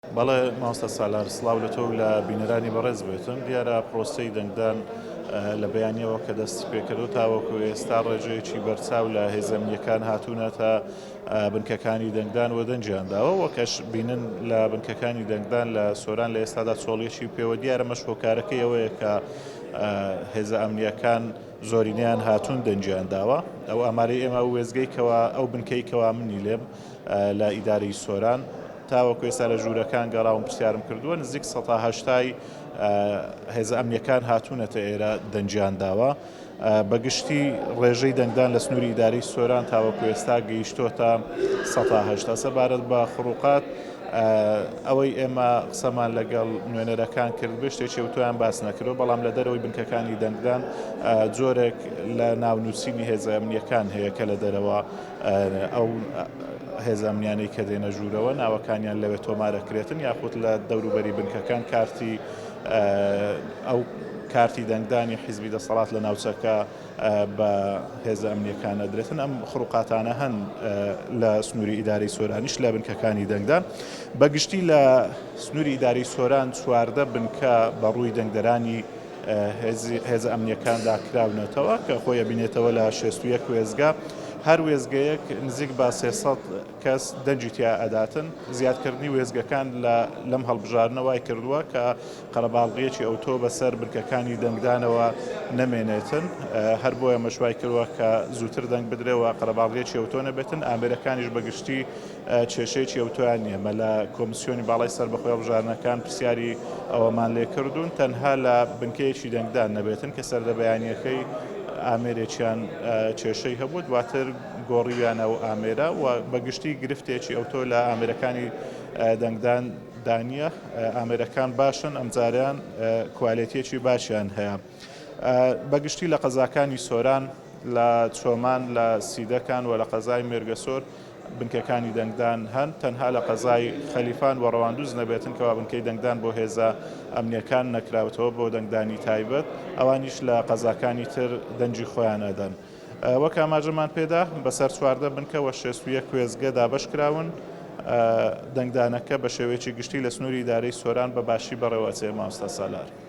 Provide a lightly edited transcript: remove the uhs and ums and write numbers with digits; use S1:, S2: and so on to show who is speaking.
S1: بەڵێ مامۆستا سالار سڵاو لە تۆ و لە بینەرانی بەڕێز بێتن. دیارە پرۆسەی دەنگدان لە بەیانیەوە کە دەستی پێکردو تاوەکو ئێستا ڕێژەیەکی بەرچاو لە هێزەمیەکان هاتوونە تا بنکەکانی دەنگدان و دەنجیانداوە وەکەش بینن لە بنکەکانی دەنگدان لە سۆران لە ئێستادا چۆڵیەکی پێوە دیارە مەشکۆکارەکەی ئەوەیە کە هێزە ئەمنیەکان زۆرینیان هاتوون دەنجیانداوە. ئەو ئامارەی ئێمە وێزگەیکەوە ئەو بنکەیکەوە منی لێم لە ئیدارەی سۆران تاوەکو ئێستا لە ژوورەکان گەڕاوم پرسیارم کردووە نزیک ١٨٠ هێزە ئەمنیەکان هاتوونەتە ئێرە دەنجیانداوە. بەگشتی ڕێژەی دەنگدان لە سنووری ئیدارەی سۆران تاوەکو ئێستا گەیشتۆتە ١٨٠ سەبارەت بە خوڕووقات ئەوەی ئێمە قسەمان لەگەڵ نوێنەرەکان کرد بێ شتێکی ئەوتۆیان باس نەکردەوە بەڵام لە دەرەوەی بنکەکانی دەنگدان جۆرێک لە ناونووسینی هێزە ئەمنیەکان هەیە کە لە دەرەوە ئەو هێزە ئەمنیانەی کە دێنە ژوورەوە ناوەکانیان لەوێ تۆمارەکرێتن یاخود لە دەوروبەری بنکەکان ئەو کارتی دەنگدانی حیزبی دەسەڵات لە ناوچەکە بە هێزە ئەمنیەکانە درێتن. ئەم خڕووقاتانە هەن لە سنووری ئیدارەی سۆرانیش لە بنکەکانی دەنگدان. بەگشتی لە سنووری ئیدارەی سۆران 14 بنکە بەڕووی دەنگدەرانی هێزە ئەمنیەکاندا کراونەتەوە کە خۆی بینێتەوە لە 61 وێزگا. هەر وێزگەیەک نزیک بە 300 کەس دەنجی تیا ئەداتن. زیادکردنی وێزگەکان لەم هەڵبژارنەوەی کردووە کە قەرەباڵغیەکی ئەوتۆ بەسەر بنکەکانی دەنگدانەوە نەمێنێتن. هەر بۆیە مەشوای کردووە کە زووتر دەنگ بدرێەوە قەرەباڵغیەکی ئەوتۆ نەبێتن. ئامێرەکانیش بەگشتی کێشەیەکی ئەوتۆیان نییە. مە لە کۆمیسیۆنی باڵای سەربەخۆی هەڵبژارنەکان پرسیاری ئەوەمان لێ کردوون تەنها لە بنکەیەکی دەنگدان نەبێتن کە سەردەبەیانیەکەی ئامێرێکیان کێشەی هەبوو دواتر گۆڕیویانە و ئامێرە و بەگشتی گرفتێکی ئەوتۆ لە ئامێرەکانی دەنگدان دانیە. ئامێرەکان باشن ئەمجاریان کوالێتیەکی باشیان هەیە. بەگشتی لە قەزاکانی سۆران لە چۆمان لە سیدەکان و لە قەزای مێرگەسۆر بنکەکانی دەنگدان هەن تەنها لە قەزای خەلیفان و ڕەواندوز نەبێتن کەوا بنکەی دەنگدان بۆ هێزە ئەمنیەکان نەکراوەتەوە بۆ دەنگدانی تایبەت ئەوانیش لە قەزاکانی تر دەنجی خۆیان ئەدەن. وەک ئاماژەمان پێدا بەسەر 14 بنکە و 61 وێزگە دابەش کراون. دەنگدانەکە بە شێوەیەکی گشتی لە سنووری ئیدارەی سۆران بە باشی بەڕێوەچێ مامۆستا سالار.